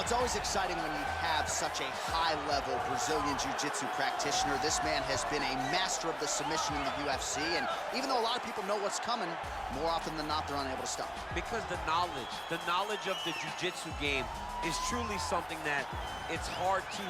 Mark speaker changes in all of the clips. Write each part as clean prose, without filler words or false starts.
Speaker 1: it's always exciting when you have such a high-level Brazilian Jiu-Jitsu practitioner. This man has been a master of the submission in the UFC, and even though a lot of people know what's coming, more often than not, they're unable to stop.
Speaker 2: Because the knowledge of the Jiu-Jitsu game is truly something that it's hard to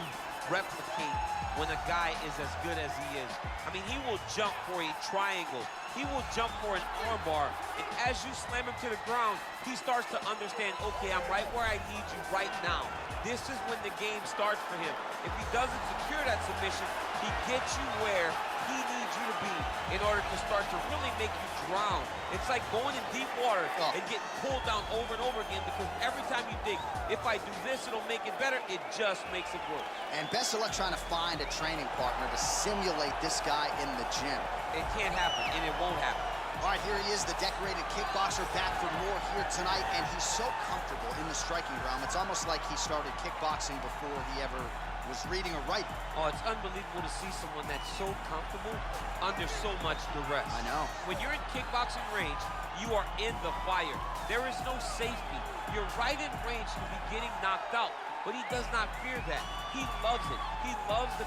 Speaker 2: replicate when a guy is as good as he is. I mean, he will jump for a triangle. He will jump for an armbar, and as you slam him to the ground, he starts to understand, okay, I'm right where I need you right now. This is when the game starts for him. If he doesn't secure that submission, he gets you where he needs you to be in order to start to really make you drown. It's like going in deep water and getting pulled down over and over again, because every time you think, if I do this, it'll make it better, it just makes it worse.
Speaker 1: And best of luck trying to find a training partner to simulate this guy in the gym.
Speaker 2: It can't happen, and it won't happen.
Speaker 1: All right, here he is, the decorated kickboxer, back for more here tonight, and he's so comfortable in the striking realm. It's almost like he started kickboxing before he ever was reading or writing.
Speaker 2: Oh, it's unbelievable to see someone that's so comfortable under so much duress.
Speaker 1: I know.
Speaker 2: When you're in kickboxing range, you are in the fire. There is no safety. You're right in range to be getting knocked out, but he does not fear that. He loves it. He loves the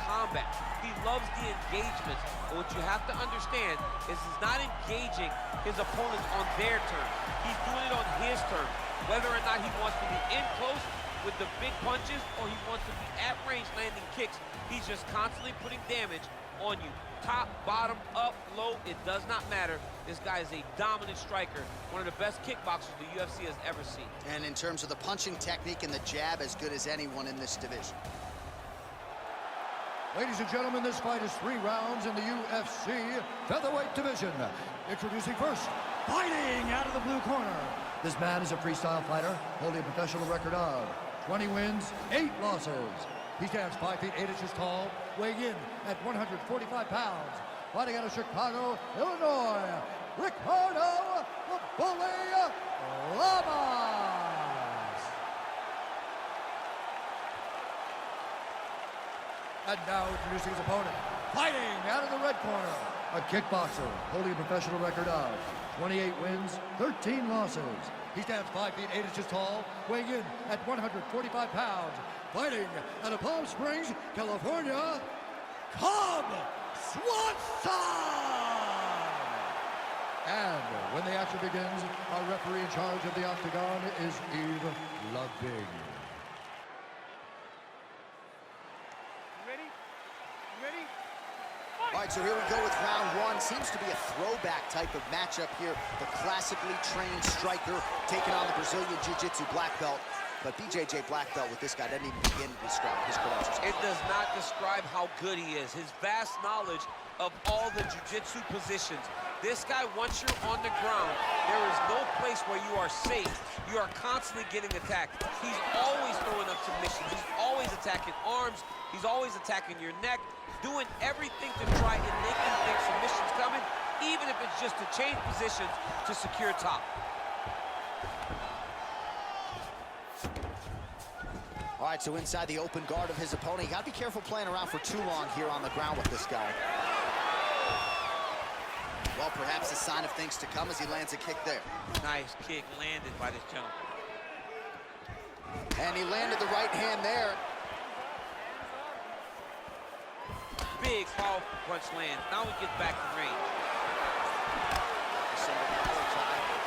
Speaker 2: combat. He loves the engagements. But what you have to understand is he's not engaging his opponents on their terms. He's doing it on his terms. Whether or not he wants to be in close with the big punches or he wants to be at range landing kicks, he's just constantly putting damage on you. Top, bottom, up, low, it does not matter. This guy is a dominant striker, one of the best kickboxers the UFC has ever seen.
Speaker 1: And in terms of the punching technique and the jab, as good as anyone in this division.
Speaker 3: Ladies and gentlemen, this fight is 3 rounds in the UFC featherweight division. Introducing first, fighting out of the blue corner. This man is a freestyle fighter, holding a professional record of 20 wins, 8 losses. He stands 5 feet 8 inches tall, weighing in at 145 pounds. Fighting out of Chicago, Illinois, Ricardo the Bully Lamas. And now introducing his opponent, fighting out of the red corner, a kickboxer holding a professional record of 28 wins, 13 losses. He stands 5 feet 8 inches tall, weighing in at 145 pounds. Fighting out of Palm Springs, California, Cobb Swanson! And when the action begins, our referee in charge of the octagon is Eve Loving.
Speaker 1: All right, so here we go with round 1. Seems to be a throwback type of matchup here. The classically trained striker taking on the Brazilian Jiu-Jitsu black belt. But BJJ black belt with this guy doesn't even begin to describe his credentials.
Speaker 2: It does not describe how good he is. His vast knowledge of all the jiu-jitsu positions. This guy, once you're on the ground, there is no place where you are safe. You are constantly getting attacked. He's always throwing up submissions. He's always attacking arms. He's always attacking your neck, doing everything to try and make you think submissions coming, even if it's just to change positions to secure top.
Speaker 1: All right, so inside the open guard of his opponent, you gotta be careful playing around for too long here on the ground with this guy. Well, perhaps a sign of things to come as he lands a kick there.
Speaker 2: Nice kick landed by this gentleman.
Speaker 1: And he landed the right hand there.
Speaker 2: Big, powerful punch land. Now he gets back to range.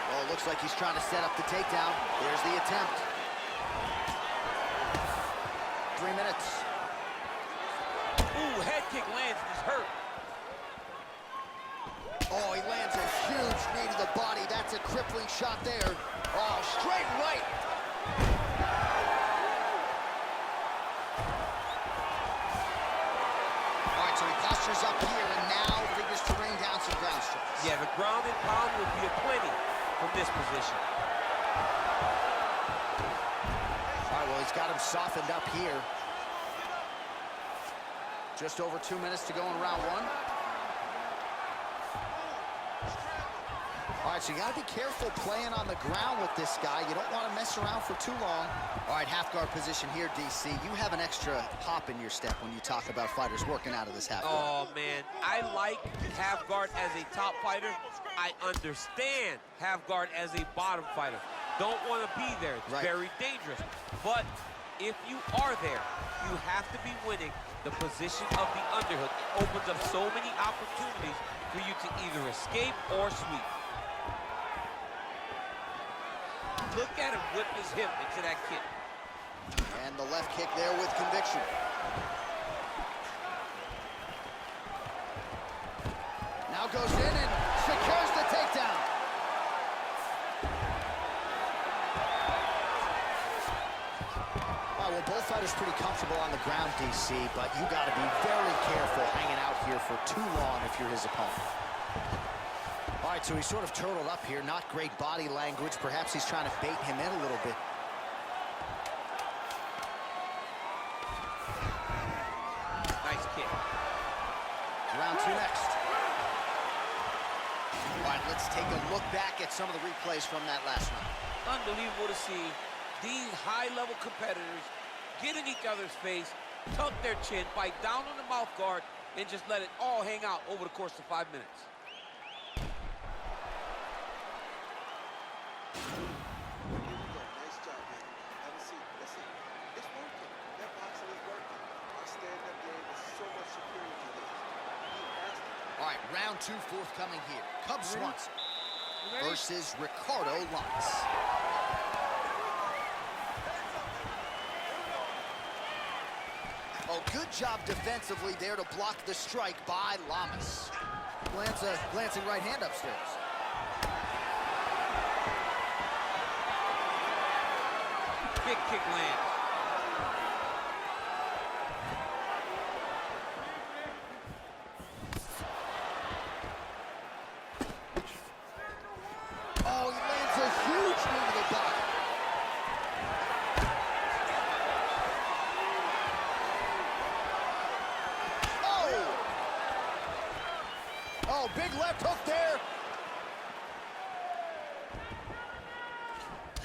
Speaker 1: Well, it looks like he's trying to set up the takedown. There's the attempt. 3 minutes.
Speaker 2: Ooh, head kick lands and he's hurt.
Speaker 1: Oh, he lands a huge knee to the body. That's a crippling shot there. Oh, straight right. All right, so he postures up here and now figures to rain down some ground strikes.
Speaker 2: Yeah, the ground and pound would be aplenty from this position.
Speaker 1: All right, well, he's got him softened up here. Just over 2 minutes to go in round 1. All right, so you got to be careful playing on the ground with this guy. You don't want to mess around for too long. All right, half guard position here, DC. You have an extra hop in your step when you talk about fighters working out of this half guard.
Speaker 2: Oh, man, I like half guard as a top fighter. I understand half guard as a bottom fighter. don't want to be there. It's
Speaker 1: right.
Speaker 2: very dangerous. But if you are there, you have to be winning the position of the underhook. It opens up so many opportunities for you to either escape or sweep. Look at him whip his hip into that kick.
Speaker 1: And the left kick there with conviction. Now goes in and secures the takedown. All right, well, both fighters pretty comfortable on the ground, DC, but you got to be very careful hanging out here for too long if you're his opponent. All right, so he's sort of turtled up here. Not great body language. Perhaps he's trying to bait him in a little bit.
Speaker 2: Nice kick.
Speaker 1: Round two next. All right, let's take a look back at some of the replays from that last round.
Speaker 2: Unbelievable to see these high-level competitors get in each other's face, tuck their chin, bite down on the mouth guard, and just let it all hang out over the course of 5 minutes.
Speaker 4: Nice job, man. Have a seat. Listen, it's working. That boxing is working. Our stand-up game is so much superior to this.
Speaker 1: All right, round two forthcoming here. Cub Swanson versus Ricardo Lamas. Oh, good job defensively there to block the strike by Lamas. Glancing right hand upstairs.
Speaker 2: Big kick lands.
Speaker 1: Oh, he lands a huge knee to the body. Oh, big left hook there.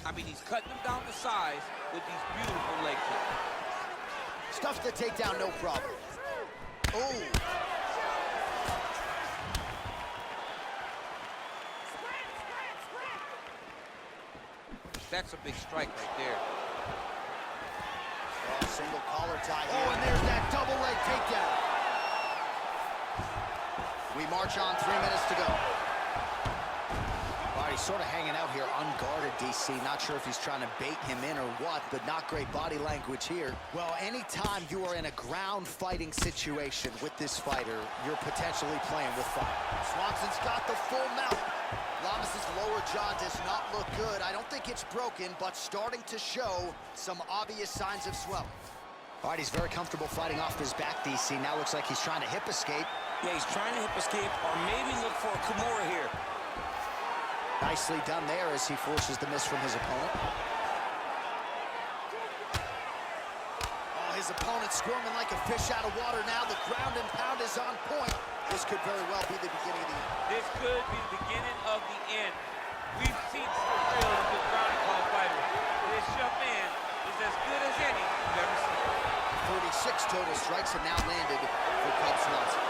Speaker 2: I mean, he's cutting them down to size with these beautiful leg kicks.
Speaker 1: Stuffs the takedown, no problem. Oh.
Speaker 2: That's a big strike right there.
Speaker 1: Oh, single collar tie here. Oh, and there's that double leg takedown. We march on, 3 minutes to go. All right, he's sort of hanging out here unguarded, DC. Not sure if he's trying to bait him in or what, but not great body language here. Well, anytime you are in a ground fighting situation with this fighter, you're potentially playing with fire. Swanson's got the full mount. Lamas' lower jaw does not look good. I don't think it's broken, but starting to show some obvious signs of swelling. All right, he's very comfortable fighting off his back, DC. Now looks like he's trying to hip escape.
Speaker 5: Yeah, he's trying to hip escape or maybe look for a Kimura here.
Speaker 1: Nicely done there as he forces the miss from his opponent. Oh, his opponent squirming like a fish out of water now. The ground and pound is on point. This could very well be the beginning of the end.
Speaker 2: This could be the beginning of the end. We've seen some real good ground and pound fighters. This young man is as good as any we've ever seen.
Speaker 1: 36 total strikes have now landed for Cub Swanson.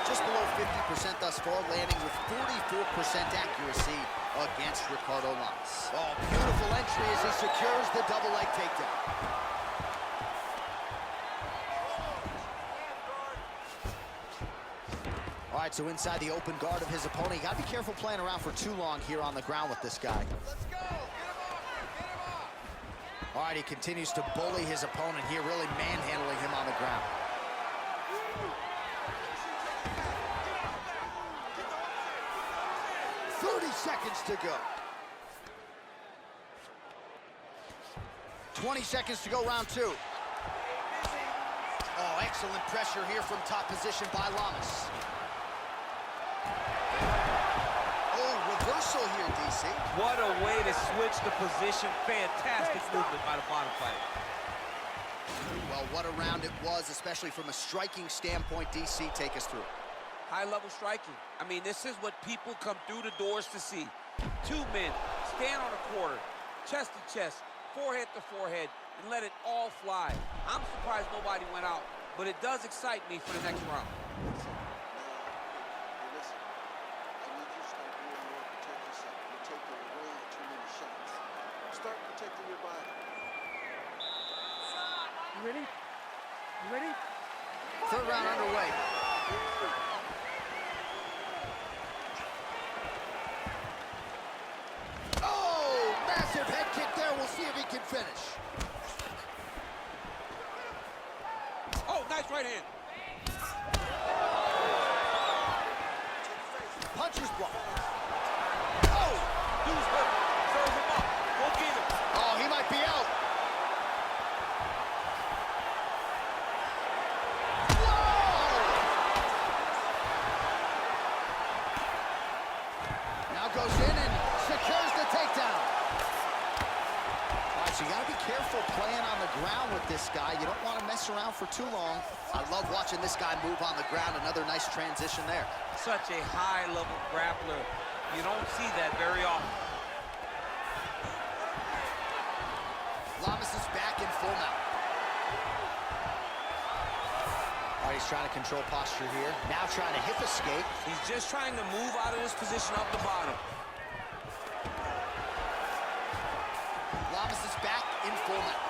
Speaker 1: Just below 50% thus far, landing with 44% accuracy against Ricardo Lamas. Oh, beautiful entry as he secures the double leg takedown. All right, so inside the open guard of his opponent, you got to be careful playing around for too long here on the ground with this guy.
Speaker 4: Let's go. Get him off. Get him off.
Speaker 1: All right, he continues to bully his opponent here, really manhandling him on the ground. 30 seconds to go. 20 seconds to go, round two. Oh, excellent pressure here from top position by Lamas. Oh, reversal here, DC.
Speaker 2: What a way to switch the position. Fantastic movement by the bottom fighter.
Speaker 1: Well, what a round it was, especially from a striking standpoint. DC, take us through.
Speaker 2: High-level striking. I mean, this is what people come through the doors to see. Two men, stand on a quarter, chest to chest, forehead to forehead, and let it all fly. I'm surprised nobody went out, but it does excite me for the next round.
Speaker 4: Listen, I need you to start doing more to protect yourself. You're taking way too many shots. your body.
Speaker 5: You ready? You ready?
Speaker 1: Third round underway. Oh, massive head kick there. We'll see if he can finish.
Speaker 5: Oh, nice right hand.
Speaker 1: Punches blocked.
Speaker 2: Oh, dude's hurt. Serve him up. Go get him.
Speaker 1: Oh, he might be out. Now goes in and secures the takedown. All right, so you got to be careful playing on the ground with this guy. You don't want to mess around for too long. I love watching this guy move on the ground. Another nice transition there.
Speaker 2: Such a high-level grappler. You don't see that very often.
Speaker 1: Lamas is back in full mount. All right, he's trying to control posture here. Now trying to hip escape.
Speaker 5: He's just trying to move out of this position up the bottom.
Speaker 1: Lamas is back in full mount.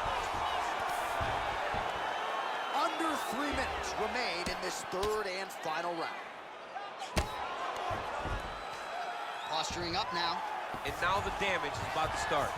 Speaker 1: Under 3 minutes remain in this third and final round. Posturing up now.
Speaker 2: And now the damage is about to start.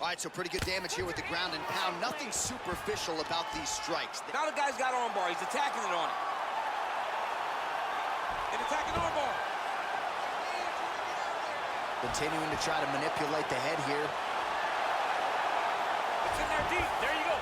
Speaker 1: All right, so pretty good damage here with the ground and pound. Nothing superficial about these strikes.
Speaker 5: Now the guy's got armbar. He's attacking it on it. And attacking armbar.
Speaker 1: Continuing to try to manipulate the head here.
Speaker 5: It's in there deep. There you go.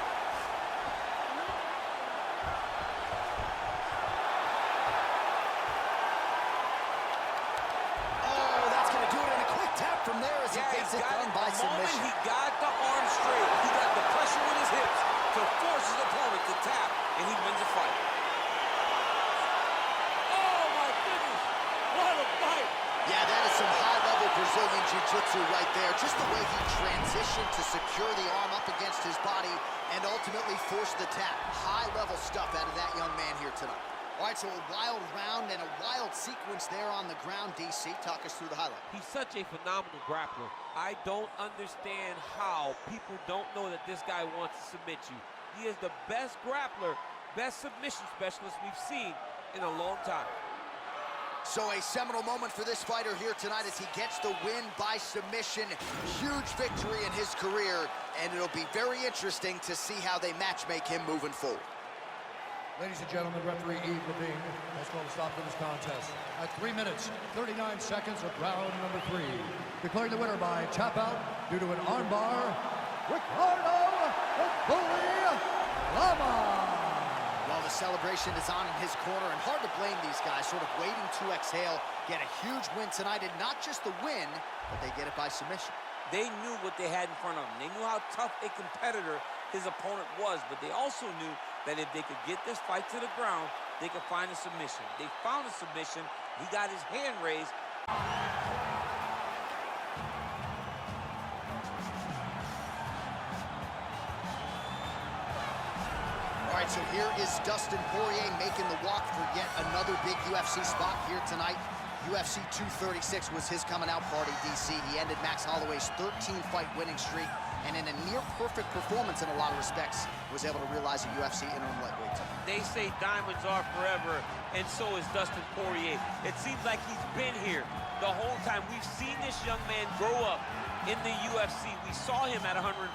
Speaker 1: Oh, that's going to do it in a quick tap from there as he gets it done by submission.
Speaker 5: He got the arm straight. He got the pressure with his hips to force his opponent to tap, and he wins the fight. Oh, my goodness. What a fight.
Speaker 1: Yeah, that is some high-level Brazilian Jiu-Jitsu right there. Just the way he transitioned to secure the arm up against his body and ultimately force the tap. High-level stuff out of that young man here tonight. All right, so a wild round and a wild sequence there on the ground. DC, talk us through the highlight.
Speaker 2: He's such a phenomenal grappler. I don't understand how people don't know that this guy wants to submit you. He is the best grappler, best submission specialist we've seen in a long time.
Speaker 1: So a seminal moment for this fighter here tonight as he gets the win by submission. Huge victory in his career, and it'll be very interesting to see how they matchmake him moving forward.
Speaker 3: Ladies and gentlemen, referee Yves Levine has called a stop to this contest at 3 minutes, 39 seconds of round number 3. Declaring the winner by tap out due to an armbar, Ricardo the Bully Lama.
Speaker 1: Well, the celebration is on in his corner, and hard to blame these guys, sort of waiting to exhale, get a huge win tonight, and not just the win, but they get it by submission.
Speaker 5: They knew what they had in front of them. They knew how tough a competitor his opponent was, but they also knew that if they could get this fight to the ground, they could find a submission. They found a submission. He got his hand raised.
Speaker 1: All right, so here is Dustin Poirier making the walk for yet another big UFC spot here tonight. UFC 236 was his coming-out party, DC. He ended Max Holloway's 13-fight winning streak, and in a near-perfect performance in a lot of respects, was able to realize a UFC interim lightweight title.
Speaker 2: They say diamonds are forever, and so is Dustin Poirier. It seems like he's been here the whole time. We've seen this young man grow up in the UFC. We saw him at 145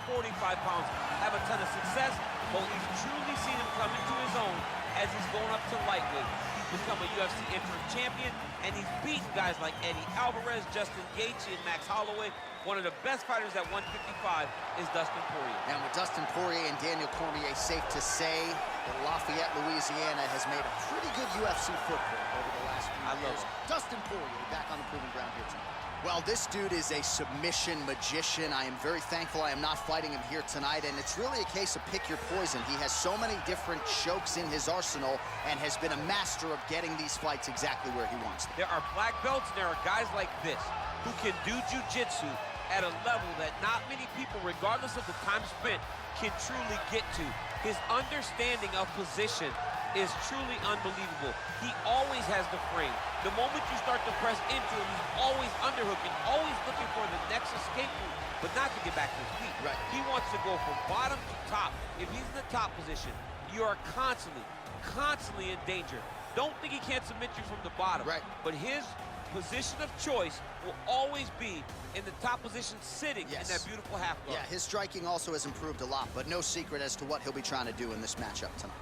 Speaker 2: pounds have a ton of success, but we've truly seen him come into his own as he's going up to lightweight. He's become a UFC interim champion, and he's beaten guys like Eddie Alvarez, Justin Gaethje, and Max Holloway. One of the best fighters at 155 is Dustin Poirier.
Speaker 1: And with Dustin Poirier and Daniel Cormier, safe to say that Lafayette, Louisiana has made a pretty good UFC footprint over the last few
Speaker 2: I love it.
Speaker 1: Dustin Poirier back on the proving ground here tonight. Well, this dude is a submission magician. I am very thankful I am not fighting him here tonight, and it's really a case of pick your poison. He has so many different chokes in his arsenal and has been a master of getting these fights exactly where he wants them.
Speaker 2: There are black belts and there are guys like this who can do jiu-jitsu at a level that not many people, regardless of the time spent, can truly get to. His understanding of position is truly unbelievable. He always has the frame. The moment you start to press into him, he's always underhooking, always looking for the next escape route, but not to get back to his feet.
Speaker 1: Right.
Speaker 2: He wants to go from bottom to top. If he's in the top position, you are constantly in danger. Don't think he can't submit you from the bottom.
Speaker 1: Right.
Speaker 2: But his position of choice will always be in the top position, sitting in that beautiful half guard.
Speaker 1: Yeah, his striking also has improved a lot, but no secret as to what he'll be trying to do in this matchup tonight.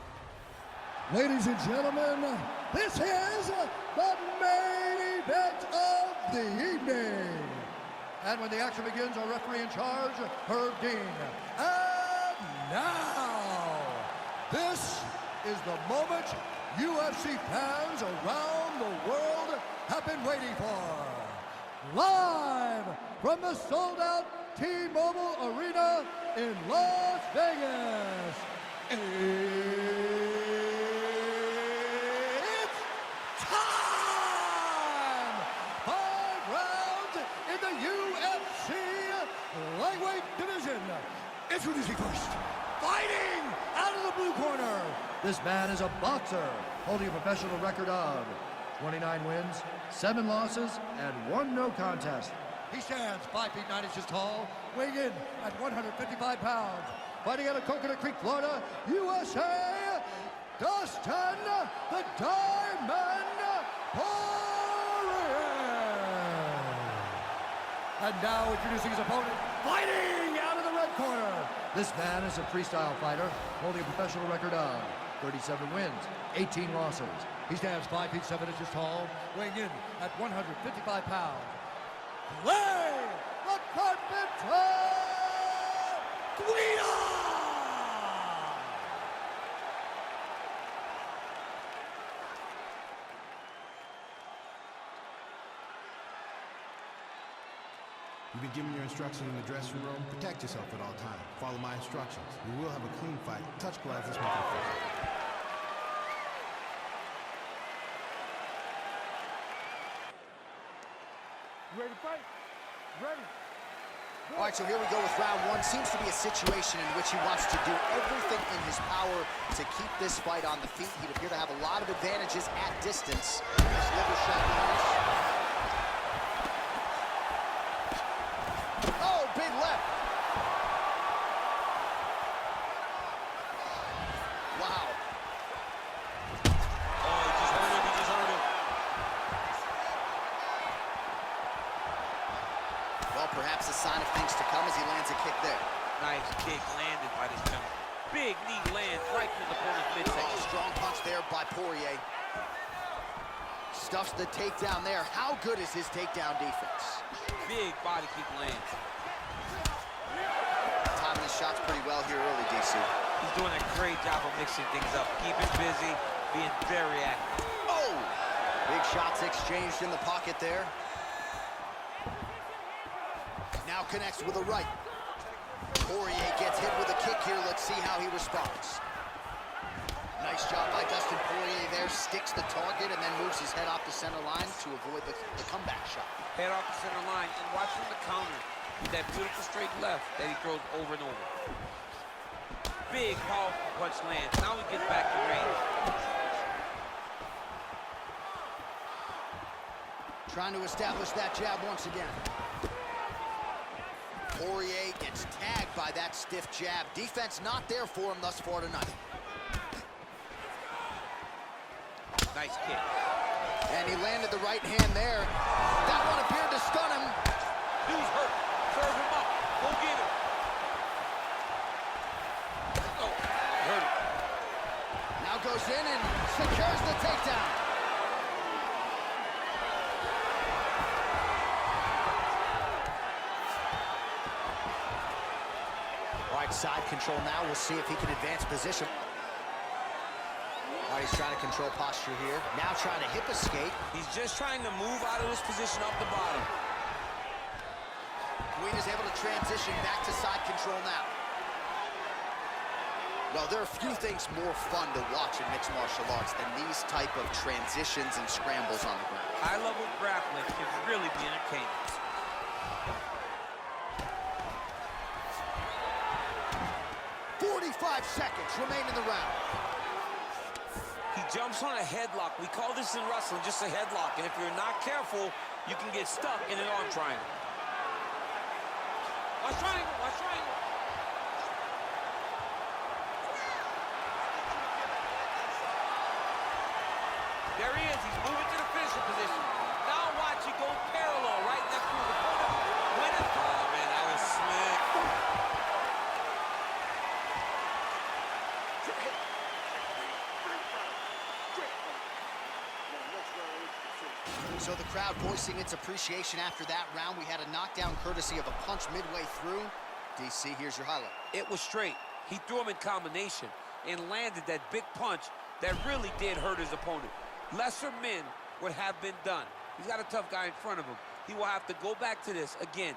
Speaker 3: Ladies and gentlemen, this is the main event of the evening. And when the action begins, our referee in charge, Herb Dean. And now, this is the moment UFC fans around the world have been waiting for. Live from the sold-out T-Mobile Arena in Las Vegas. It's time! 5 rounds in the UFC lightweight division. Introducing first, fighting out of the blue corner. This man is a boxer holding a professional record of 29 wins, 7 losses, and 1 no contest. He stands 5 feet 9 inches tall, weighing in at 155 pounds. Fighting out of Coconut Creek, Florida, USA, Dustin the Diamond Poirier. And now introducing his opponent, fighting out of the red corner. This man is a freestyle fighter, holding a professional record of 37 wins, 18 losses. He stands 5 feet 7 inches tall, weighing in at 155 pounds. Play the Carpenter Guida!
Speaker 6: You've been given your instructions in the dressing room. Protect yourself at all times. Follow my instructions. We will have a clean fight. Touch gloves. Let's make it official.
Speaker 4: Ready to fight? Ready.
Speaker 1: All right, so here we go with round 1. Seems to be a situation in which he wants to do everything in his power to keep this fight on the feet. He'd appear to have a lot of advantages at distance. Nice liver shot lands. Oh, big left. Wow.
Speaker 5: Oh, he just hurt him.
Speaker 1: Well, perhaps a sign of things to come as he lands a kick there.
Speaker 2: Nice kick landed by this gentleman. Big knee lands right to the opponent's midsection.
Speaker 1: Oh, strong punch there by Poirier. Stuffs the takedown there. How good is his takedown defense?
Speaker 2: Big body kick lands.
Speaker 1: Timing his shots pretty well here early, DC.
Speaker 2: He's doing a great job of mixing things up, keeping busy, being very active.
Speaker 1: Oh! Big shots exchanged in the pocket there. Now connects with a right. Poirier gets hit with a kick here. Let's see how he responds. Nice job by Dustin Poirier there. Sticks the target and then moves his head off the center line to avoid the comeback shot.
Speaker 2: Head off the center line and watch from the counter with that beautiful straight left that he throws over and over. Big, powerful punch lands. Now he gets back to range.
Speaker 1: Trying to establish that jab once again. Poirier gets tagged by that stiff jab. Defense not there for him thus far tonight.
Speaker 2: Nice kick.
Speaker 1: And he landed the right hand there. That one appeared to stun him.
Speaker 2: Dude's hurt. Serve him up. Go get him. Oh, hurt him.
Speaker 1: Now goes in and secures the takedown. All right, side control now. We'll see if he can advance position. All right, he's trying to control posture here. Now trying to hip escape.
Speaker 5: He's just trying to move out of this position up the bottom.
Speaker 1: Guida's able to transition back to side control now. Well, there are few things more fun to watch in mixed martial arts than these type of transitions and scrambles on the ground.
Speaker 5: High-level grappling can really be entertaining.
Speaker 1: 45 seconds remain in the round.
Speaker 5: He jumps on a headlock. We call this in wrestling just a headlock. And if you're not careful, you can get stuck in an arm triangle. Watch triangle, watch triangle. There he is. He's moving to the finisher position. Now watch, he goes parallel right next to his opponent. Win it. Oh, man, that was slick.
Speaker 1: So the crowd voicing its appreciation after that round. We had a knockdown courtesy of a punch midway through. DC, here's your highlight.
Speaker 5: It was straight. He threw him in combination and landed that big punch that really did hurt his opponent. Lesser men would have been done. He's got a tough guy in front of him. He will have to go back to this again.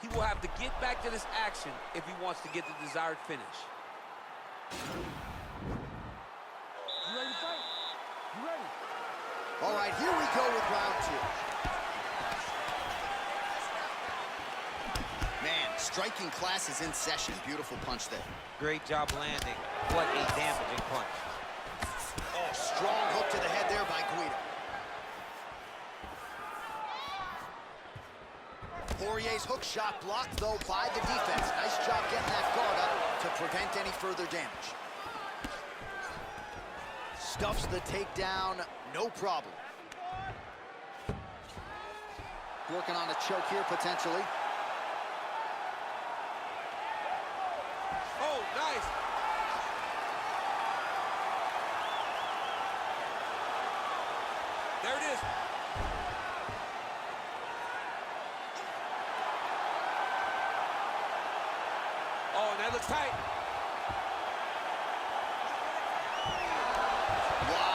Speaker 5: He will have to get back to this action if he wants to get the desired finish. You ready to fight? You ready?
Speaker 1: All right, here we go with round two. Man, striking class is in session. Beautiful punch there.
Speaker 2: Great job landing. What a damaging punch.
Speaker 1: Oh, strong hook to the head there by Guida. Poirier's hook shot blocked, though, by the defense. Nice job getting that guard up to prevent any further damage. Stuffs the takedown, no problem. Working on a choke here, potentially.
Speaker 5: Oh, nice. There it is. Oh, and that looks tight.
Speaker 1: Wow.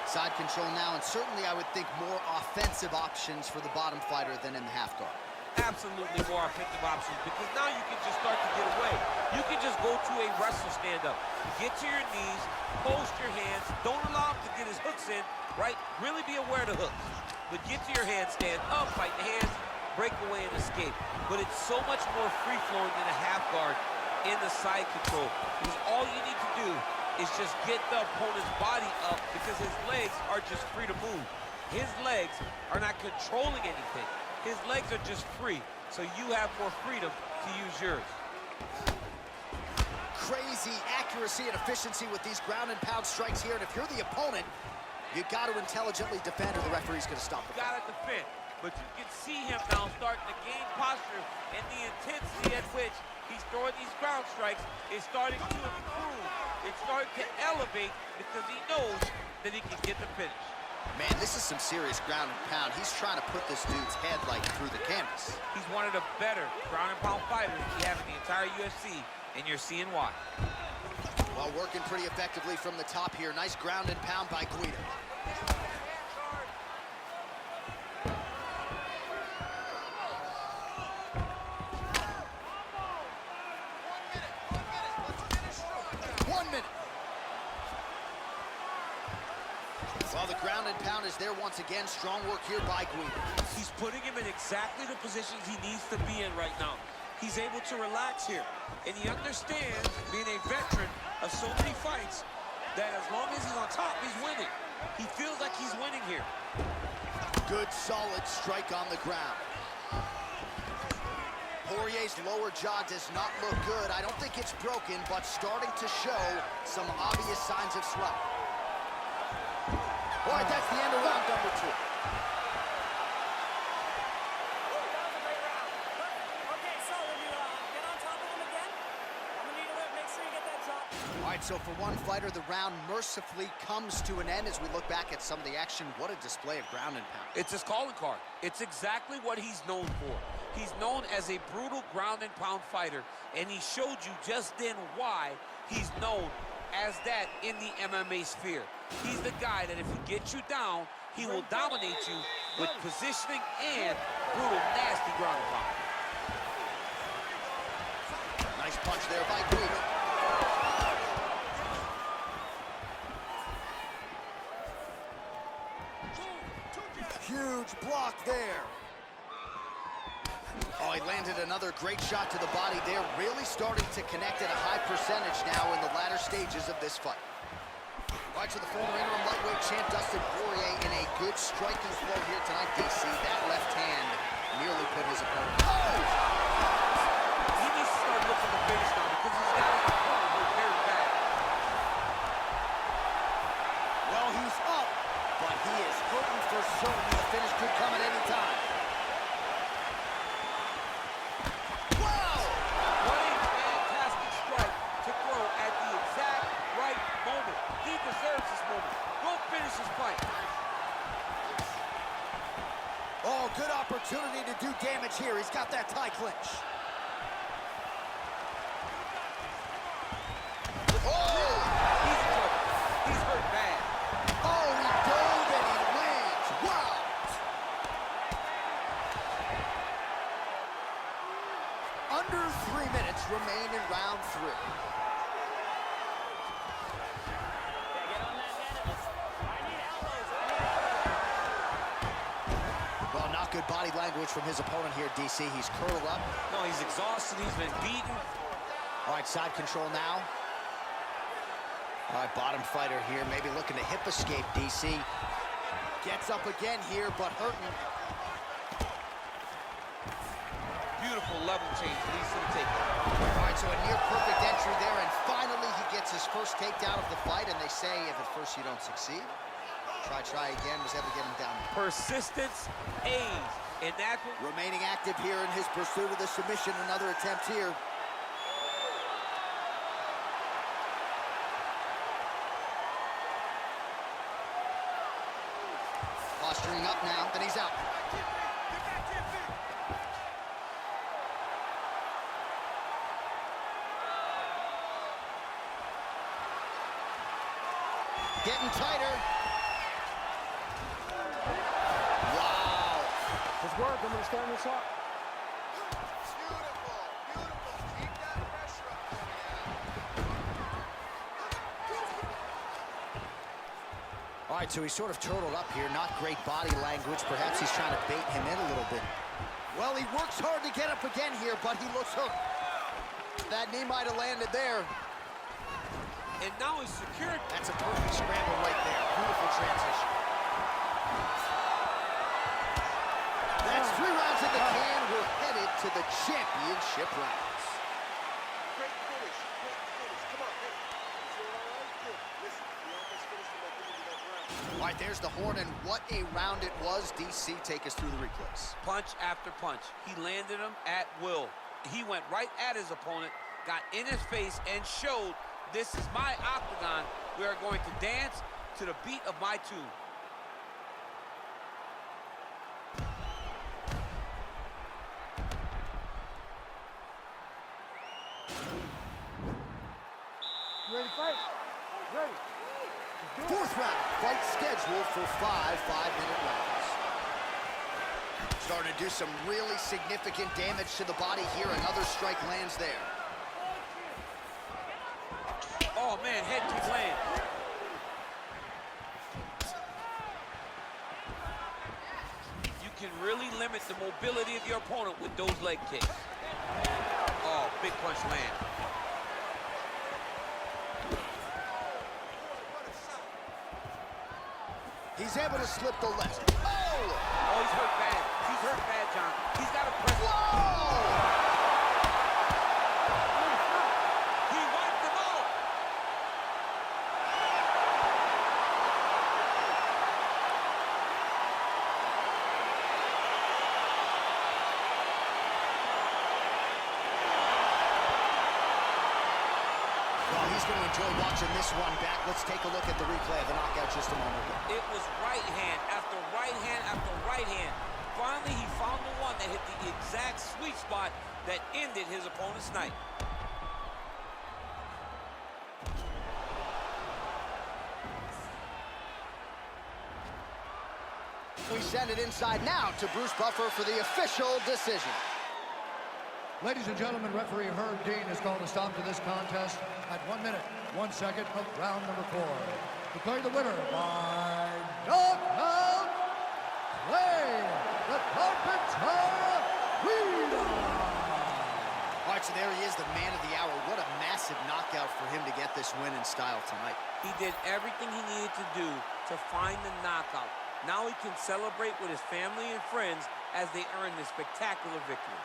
Speaker 1: Side control now, and certainly I would think more offensive options for the bottom fighter than in the half guard.
Speaker 5: Absolutely more offensive options, because now you can just start to get away. You can just go to a wrestle stand-up. Get to your knees, post your hands, don't allow him to get his hooks in, right? Really be aware of the hooks. But get to your hands, stand up, fight the hands, break away and escape. But it's so much more free-flowing than a half guard in the side control. Because all you need to do is just get the opponent's body up, because his legs are just free to move. His legs are not controlling anything. His legs are just free, so you have more freedom to use yours.
Speaker 1: Crazy accuracy and efficiency with these ground and pound strikes here, and if you're the opponent, you've got to intelligently defend or the referee's going to stop it.
Speaker 5: You got to defend, but you can see him now starting to gain posture, and the intensity at which he's throwing these ground strikes is starting to improve. It's starting to elevate because he knows that he can get the finish.
Speaker 1: Man, this is some serious ground and pound. He's trying to put this dude's head like through the canvas.
Speaker 5: He's one of the better ground and pound fighters we have in the entire UFC, and you're seeing why.
Speaker 1: Well, working pretty effectively from the top here. Nice ground and pound by Guida. Well, the ground and pound is there once again. Strong work here by Guida.
Speaker 5: He's putting him in exactly the positions he needs to be in right now. He's able to relax here, and he understands, being a veteran of so many fights, that as long as he's on top, he's winning. He feels like he's winning here.
Speaker 1: Good, solid strike on the ground. Poirier's lower jaw does not look good. I don't think it's broken, but starting to show some obvious signs of swelling. All right, that's the end of round number two.
Speaker 7: Okay, so when you get on top of him again, I'm gonna need a whip. Make sure you get that drop.
Speaker 1: All right, so for one fighter, the round mercifully comes to an end as we look back at some of the action. What a display of ground and pound.
Speaker 5: It's his calling card. It's exactly what he's known for. He's known as a brutal ground and pound fighter, and he showed you just then why he's known as that in the MMA sphere. He's the guy that if he gets you down, he will dominate you with positioning and brutal, nasty ground and pound.
Speaker 1: Nice punch there by Guida. Huge block there. Oh, he landed another great shot to the body there. Really starting to connect at a high percentage now in the latter stages of this fight. All right, so the former interim lightweight champ Dustin Poirier in a good striking flow here tonight, DC. That left hand nearly put his opponent. Oh!
Speaker 5: He needs to start looking to finish now because he's got his opponent hurt very bad.
Speaker 1: Well, he's up, but he is hurting for certain. The finish could come at any time. Wow!
Speaker 5: What a fantastic strike to throw at the exact right moment. He deserves this moment. Go finish his fight.
Speaker 1: Oh, good opportunity to do damage here. He's got that tie clinch. Oh!
Speaker 5: He's in trouble. He's hurt bad.
Speaker 1: Oh, he dove and he lands. Wow! Under 3 minutes remain in round 3. Well, not good body language from his opponent here, DC. He's curled up.
Speaker 5: No, he's exhausted. He's been beaten.
Speaker 1: All right, side control now. All right, bottom fighter here, maybe looking to hip escape, DC. Gets up again here, but hurting.
Speaker 5: Beautiful level change leads to the takedown.
Speaker 1: All right, so a near-perfect entry there, and finally he gets his first takedown of the fight, and they say if at first you don't succeed, try again, was able to get him down.
Speaker 5: Persistence pays. And that
Speaker 1: Remaining active here in his pursuit of the submission, another attempt here. Posturing up now, then he's out. Getting tighter. Wow.
Speaker 7: Let's work. I'm going to stand this up.
Speaker 4: Beautiful, beautiful. Keep that pressure up, Poirier.
Speaker 1: All right, so he's sort of turtled up here. Not great body language. Perhaps he's trying to bait him in a little bit. Well, he works hard to get up again here, but he looks hurt. That knee might have landed there.
Speaker 5: and now he's secured.
Speaker 1: That's a perfect scramble right there. Beautiful transition. That's 3 rounds in the can. We're headed to the championship rounds.
Speaker 4: Great finish, great finish. Come on, hey. You feel all right? Good. Listen, we almost finished him at the end of that round.
Speaker 1: All right, there's the horn, and what a round it was. DC, take us through the replays.
Speaker 5: Punch after punch. He landed him at will. He went right at his opponent, got in his face, and showed, this is my octagon. We are going to dance to the beat of my tune.
Speaker 7: You ready to fight? Ready.
Speaker 1: 4th round, fight scheduled for 5 5-minute rounds. Starting to do some really significant damage to the body here. Another strike lands there.
Speaker 5: Oh, man, head kick land. You can really limit the mobility of your opponent with those leg kicks. Oh, big punch land.
Speaker 1: He's able to slip the left. Oh!
Speaker 5: Oh, he's hurt bad. He's hurt bad, John. He's got a press.
Speaker 1: Whoa!
Speaker 5: He wiped him out.
Speaker 1: Well, he's going to enjoy watching this one back. Let's take a look at the replay of the knockout just a moment ago.
Speaker 5: It was right hand after right hand after right hand. Finally, he found the one that hit the exact sweet spot that ended his opponent's night.
Speaker 1: send it inside now to Bruce Buffer for the official decision.
Speaker 3: Ladies and gentlemen, referee Herb Dean has called a stop to this contest at 1 minute, 1 second of round number 4. Declaring the winner by knockout, Clay, the Carpenter Reader.
Speaker 1: All right, so there he is, the man of the hour. What a massive knockout for him to get this win in style tonight.
Speaker 5: He did everything he needed to do to find the knockout. Now he can celebrate with his family and friends as they earn this spectacular victory.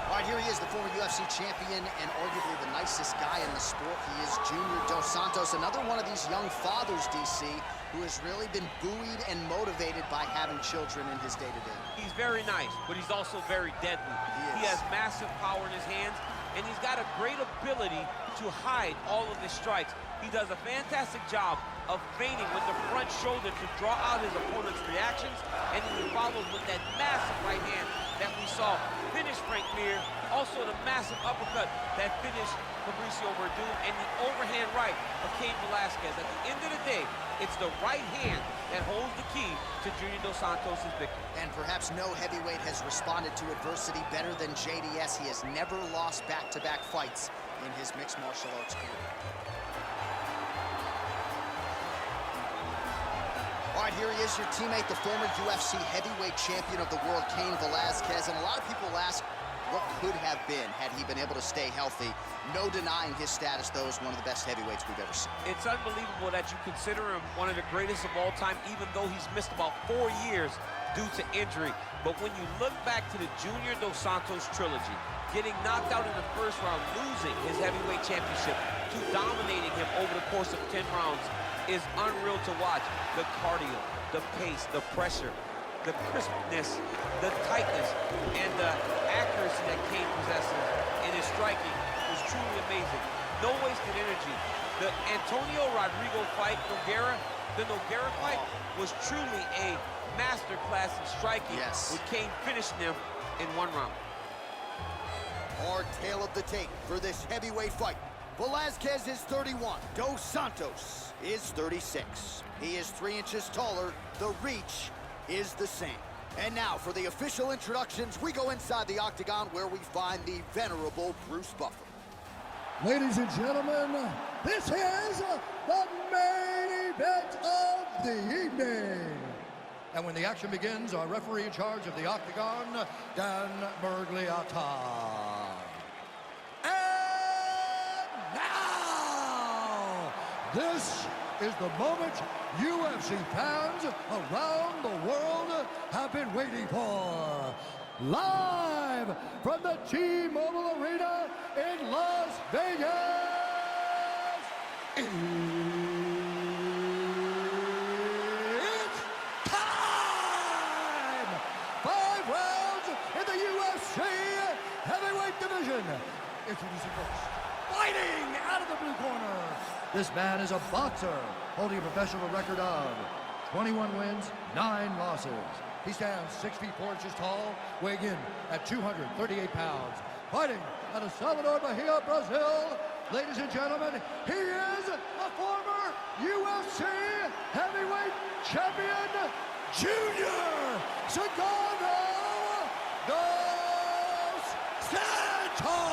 Speaker 1: All right, here he is, the former UFC champion and arguably the nicest guy in the sport. He is Junior Dos Santos, another one of these young fathers, DC, who has really been buoyed and motivated by having children in his day-to-day.
Speaker 2: He's very nice, but he's also very deadly. He has massive power in his hands, and he's got a great ability to hide all of his strikes. He does a fantastic job of feigning with the front shoulder to draw out his opponent's reactions, and then he follows with that massive right hand that we saw finish Frank Mir, also the massive uppercut that finished Fabricio Verdun, and the overhand right of Cain Velasquez. At the end of the day, it's the right hand that holds the key to Junior Dos Santos' victory.
Speaker 1: And perhaps no heavyweight has responded to adversity better than JDS. He has never lost back-to-back fights in his mixed martial arts career. All right, here he is, your teammate, the former UFC heavyweight champion of the world, Cain Velasquez. And a lot of people ask what could have been had he been able to stay healthy. No denying his status, though, as one of the best heavyweights we've ever seen.
Speaker 2: It's unbelievable that you consider him one of the greatest of all time, even though he's missed about 4 years due to injury. But when you look back to the Junior Dos Santos trilogy, getting knocked out in the first round, losing his heavyweight championship, to dominating him over the course of 10 rounds, is unreal to watch. The cardio, the pace, the pressure, the crispness, the tightness, and the accuracy that Cain possesses in his striking was truly amazing. No wasted energy. The Antonio Rodrigo fight, the Nogueira fight was truly a masterclass in striking, with Cain finishing him in 1 round.
Speaker 1: Our tale of the tape for this heavyweight fight. Velasquez is 31. Dos Santos is 36. He is 3 inches taller. The reach is the same. And now for the official introductions, we go inside the octagon where we find the venerable Bruce Buffer.
Speaker 3: Ladies and gentlemen, this is the main event of the evening. And when the action begins, our referee in charge of the octagon, Dan Bergliata. And now, this is the moment UFC fans around the world have been waiting for. Live from the T-Mobile Arena in Las Vegas. It's time! 5 rounds in the UFC heavyweight division. Introducing first, fighting out of the blue corner. This man is a boxer, holding a professional record of 21 wins, 9 losses. He stands 6 feet 4 inches tall, weighing in at 238 pounds. Fighting out of Salvador Bahia, Brazil. Ladies and gentlemen, he is the former UFC heavyweight champion, Junior Cigarro Dos Santos.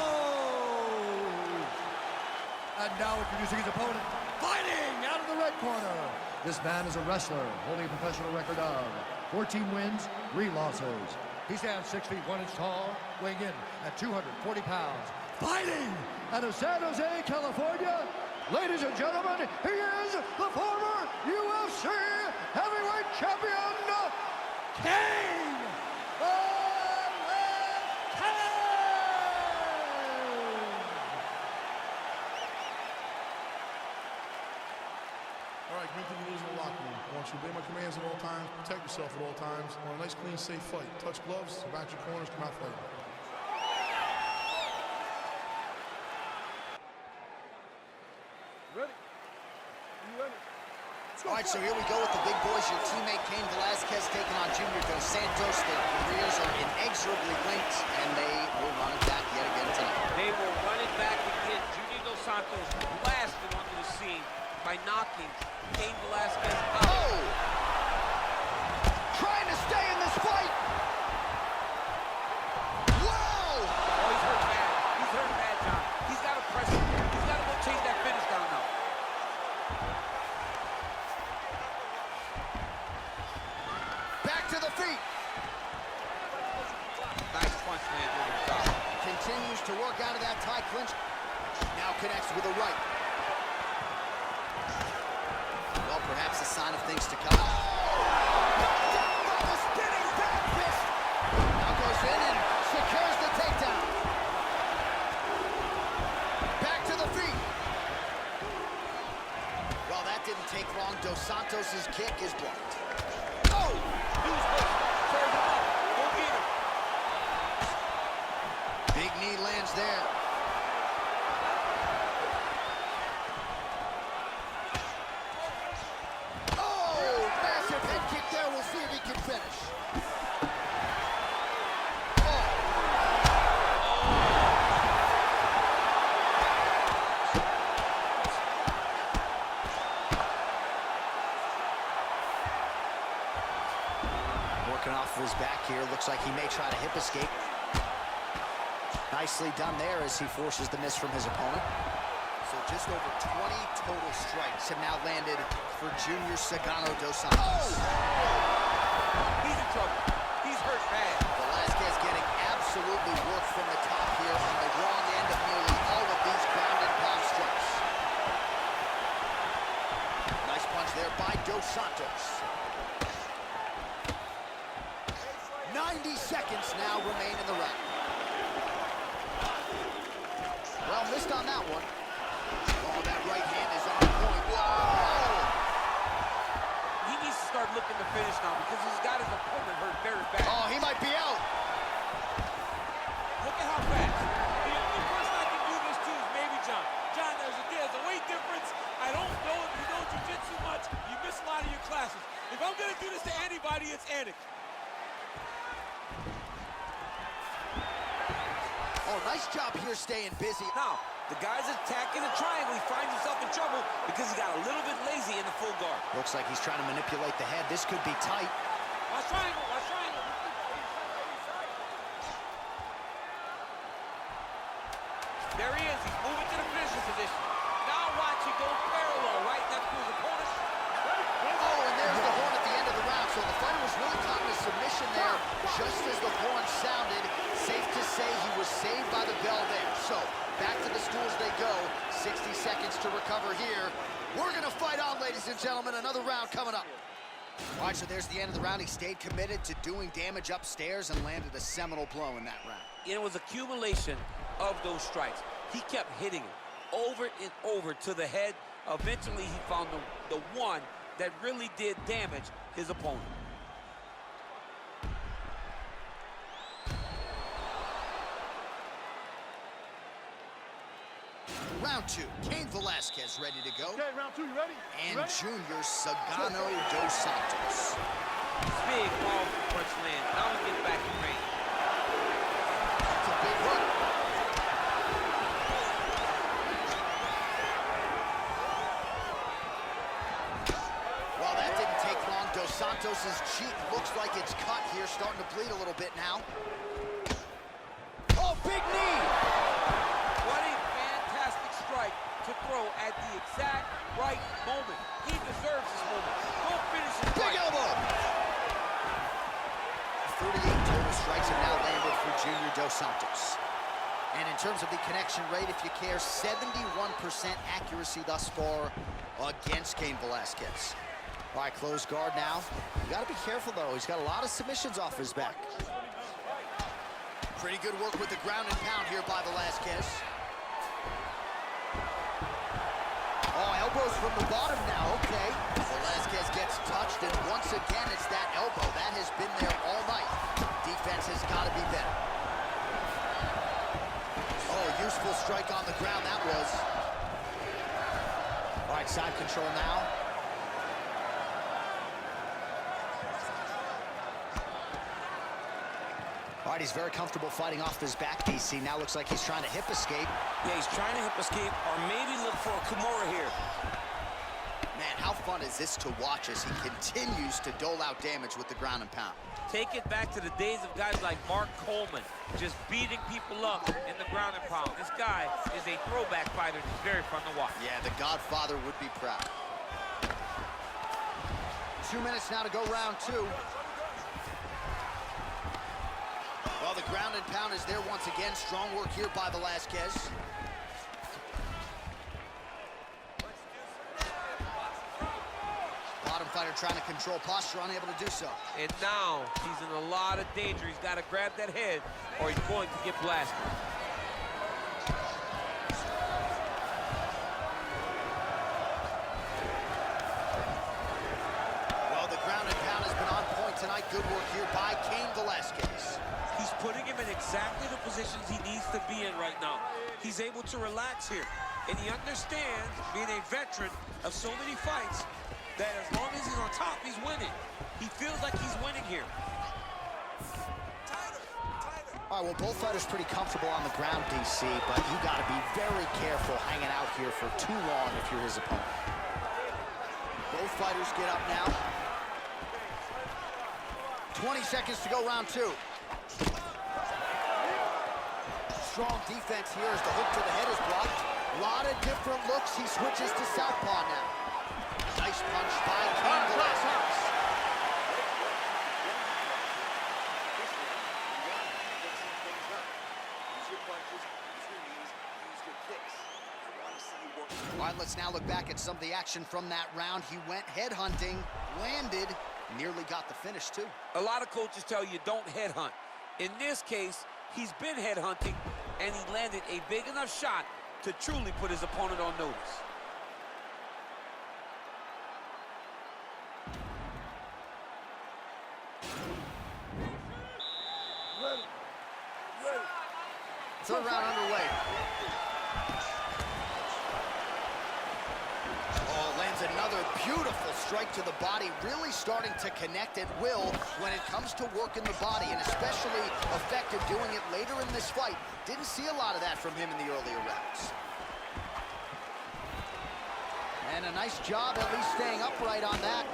Speaker 3: And now introducing his opponent, fighting out of the red corner. This man is a wrestler, holding a professional record of 14 wins, 3 losses. He stands 6 feet 1 inch tall, weighing in at 240 pounds. Fighting out of San Jose, California. Ladies and gentlemen, he is the former UFC heavyweight champion, Cain Velasquez.
Speaker 6: All right, commit to the rules in the locker room. I want you to obey my commands at all times, protect yourself at all times. I want a nice, clean, safe fight. Touch gloves, back your corners, come out fighting.
Speaker 4: Ready?
Speaker 1: So here we go with the big boys. Your teammate Cain Velasquez taking on Junior Dos Santos. Their careers are inexorably linked, and they will run it back yet again tonight.
Speaker 5: They will run it back again. Junior Dos Santos blasted onto the scene by knocking Cain Velasquez out.
Speaker 1: Oh! Trying to stay in this fight. Whoa!
Speaker 5: Oh, he's hurt bad. He's hurt bad, John. He's got to press it. He's got to go chase that finish down now.
Speaker 1: Back to the feet.
Speaker 5: Nice punch, man, over the top.
Speaker 1: Continues to work out of that tie clinch. Now connects with a right. Well, perhaps a sign of things to come. Knocked down by the spinning back fist. Now goes in and secures the takedown. Back to the feet. Well, that didn't take long. Dos Santos' kick is blocked. Oh!
Speaker 5: News first. Serve him up. Go get him.
Speaker 1: Big knee lands there. Oh, massive head kick there. We'll see if he can finish. Working off of his back here. Looks like he may try to hip escape. Nicely done there as he forces the miss from his opponent. So just over 20 total strikes have now landed for Junior Cigano Dos Santos.
Speaker 5: Oh! He's in trouble. He's hurt bad.
Speaker 1: Velasquez getting absolutely worked from the top here on the wrong end of nearly all of these ground and pound strikes. Nice punch there by Dos Santos. 90 seconds now remain in the round. Well, missed on that one. Oh, that right hand is on point. Whoa!
Speaker 5: He needs to start looking to finish now because he's got his opponent hurt very bad.
Speaker 1: Oh, he might be out.
Speaker 5: Look at how fast. The person I can do this to is maybe John. John, there's a weight difference. I don't know if you know jiu-jitsu much. You miss a lot of your classes. If I'm going to do this to anybody, it's Anik.
Speaker 1: Oh, nice job here staying busy.
Speaker 5: Now, the guy's attacking the triangle. He finds himself in trouble because he got a little bit lazy in the full guard.
Speaker 1: Looks like he's trying to manipulate the head. This could be tight.
Speaker 5: Watch triangle, watch triangle. There he is. He's moving to the finishing position. Now watch, he goes parallel, right next to his opponent.
Speaker 1: Oh, and there's the horn at the end of the round. So the fighter was really caught in a submission there just as the horn sounded. Safe to say he was saved by the bell there. So back to the stools they go. 60 seconds to recover here. We're going to fight on, ladies and gentlemen. Another round coming up. All right, so there's the end of the round. He stayed committed to doing damage upstairs and landed a seminal blow in that round.
Speaker 5: It was accumulation of those strikes. He kept hitting it over and over to the head. Eventually, he found the one that really did damage his opponent.
Speaker 1: Round two, Cain Velasquez ready to go.
Speaker 6: Okay, round two, you ready?
Speaker 1: And Junior Cigano Dos Santos.
Speaker 5: Big ball punch land. Now we get back in range.
Speaker 1: That's a big hook. Well, that didn't take long. Dos Santos' cheek looks like it's cut here, starting to bleed a little bit now. Oh, big knee!
Speaker 5: What a fantastic strike to throw at the exact right moment. He deserves this moment. Go finish his
Speaker 1: Big
Speaker 5: fight.
Speaker 1: elbow! 38 total strikes have now landed for Junior Dos Santos. And in terms of the connection rate, if you care, 71% accuracy thus far against Cain Velasquez. All right, closed guard now. You got to be careful, though. He's got a lot of submissions off his back. Pretty good work with the ground and pound here by Velasquez. Oh, elbows from the bottom now, okay. Velasquez gets touched, and once again, it's that elbow. That has been there all night. Defense has got to be better. Oh, useful strike on the ground, that was. All right, side control now. All right, he's very comfortable fighting off his back, DC. Now looks like he's trying to hip escape.
Speaker 5: Yeah, he's trying to hip escape or maybe look for a Kimura here.
Speaker 1: Man, how fun is this to watch as he continues to dole out damage with the ground and pound?
Speaker 5: Take it back to the days of guys like Mark Coleman, just beating people up in the ground and pound. This guy is a throwback fighter. It's very fun to watch.
Speaker 1: Yeah, the Godfather would be proud. 2 minutes now to go round two. Well, the ground and pound is there once again. Strong work here by VELASQUEZ. Bottom fighter trying to control posture, unable to do so.
Speaker 5: And now he's in a lot of danger. He's got to grab that head or he's going to get blasted.
Speaker 1: Well, the ground and pound has been on point tonight. Good work here by VELASQUEZ.
Speaker 5: He's putting him in exactly the positions he needs to be in right now. He's able to relax here. And he understands, being a veteran of so many fights, that as long as he's on top, he's winning. He feels like he's winning here.
Speaker 1: All right, well, both fighters pretty comfortable on the ground, DC, but you got to be very careful hanging out here for too long if you're his opponent. Both fighters get up now. 20 seconds to go, round two. Strong defense here as the hook to the head is blocked. A lot of different looks. He switches to southpaw now. Nice punch by VELASQUEZ. All right, let's now look back at some of the action from that round. He went headhunting, landed, nearly got the finish too.
Speaker 5: A lot of coaches tell you don't headhunt. In this case, he's been headhunting, and he landed a big enough shot to truly put his opponent on notice.
Speaker 1: Third round underway. Oh, lands another beautiful strike to the body, really starting to connect at will when it comes to working the body, and especially effective doing it later in this fight. Didn't see a lot of that from him in the earlier rounds. And a nice job at least staying upright on that.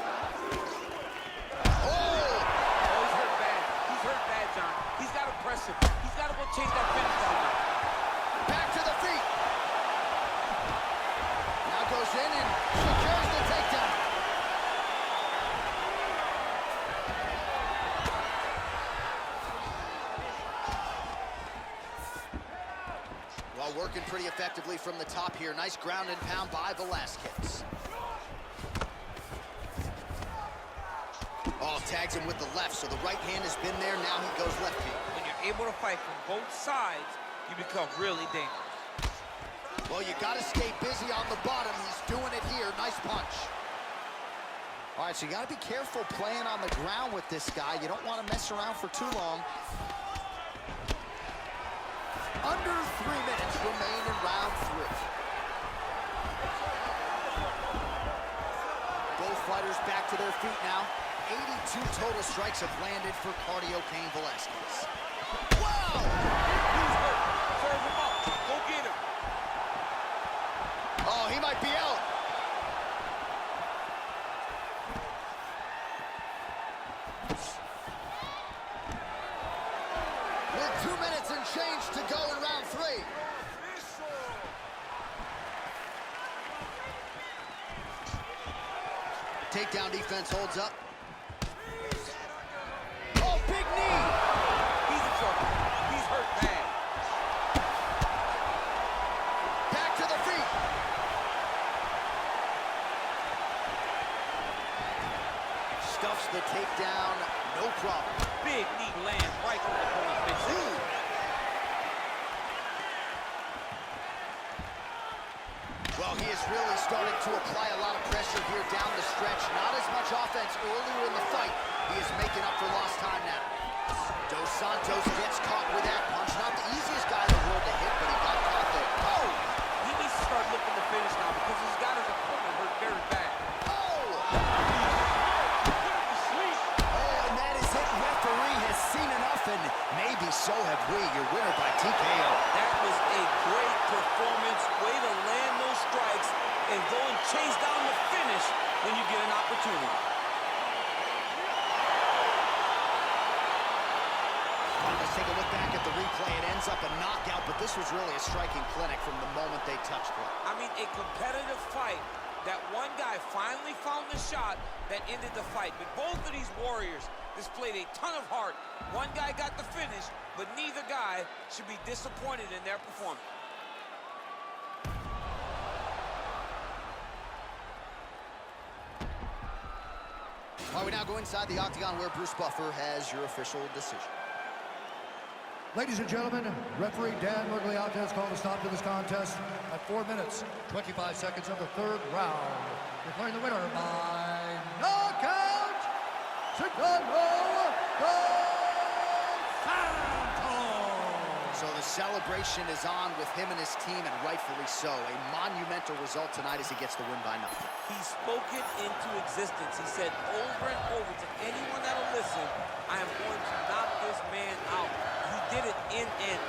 Speaker 1: Oh!
Speaker 5: Oh, he's hurt bad. He's hurt bad, John. He's got to press him. He's got to go chase that finish down now.
Speaker 1: Back to the feet. Now goes in and secures the takedown. Well, working pretty effectively from the top here. Nice ground and pound by VELASQUEZ. Oh, tags him with the left, so the right hand has been there. Now he goes left hand.
Speaker 5: When you're able to fight from both sides, you become really dangerous.
Speaker 1: Well, you got to stay busy on the bottom. He's doing it here. Nice punch. All right, so you got to be careful playing on the ground with this guy. You don't want to mess around for too long. Under 3 minutes remain in round three. Both fighters back to their feet now. 82 total strikes have landed for Cardio Cain VELASQUEZ. Wow!
Speaker 5: He's hurt. Serve him up. Go get him.
Speaker 1: Oh, he might be out. With 2 minutes and change to go in round three. Takedown defense holds up. Oh, big knee!
Speaker 5: He's in trouble. He's hurt bad.
Speaker 1: Back to the feet. Stuffs the takedown, no problem.
Speaker 5: Big knee lands right on the opponent's midsection.
Speaker 1: Well, he is really starting to apply a lot of pressure here down the stretch. Not as much offense earlier in the fight. He is making up for lost time now. Dos Santos gets caught with that punch. Not the easiest guy in the world to hit, but he got caught there. Oh!
Speaker 5: He needs to start looking to finish now because he's got his opponent hurt very bad.
Speaker 1: Oh! Oh, and that is it. Referee has seen enough, and maybe so have we. Your winner by TKO.
Speaker 5: That was a great performance. Way to land those strikes and go and chase down the finish when you get an opportunity.
Speaker 1: Let's take a look back at the replay. It ends up a knockout, but this was really a striking clinic from the moment they touched it.
Speaker 5: I mean, a competitive fight. That one guy finally found the shot that ended the fight. But both of these warriors displayed a ton of heart. One guy got the finish, but neither guy should be disappointed in their performance.
Speaker 1: All right, we now go inside the octagon where Bruce Buffer has your official decision.
Speaker 3: Ladies and gentlemen, referee Dan Murgliata has called a stop to this contest at 4 minutes, 25 seconds of the third round. Declaring the winner by knockout, Chicago Santos.
Speaker 1: So the celebration is on with him and his team, and rightfully so. A monumental result tonight as he gets the win by knockout.
Speaker 5: He spoke it into existence. He said over and over to anyone that'll listen, I am going to knock this man out. He did it in an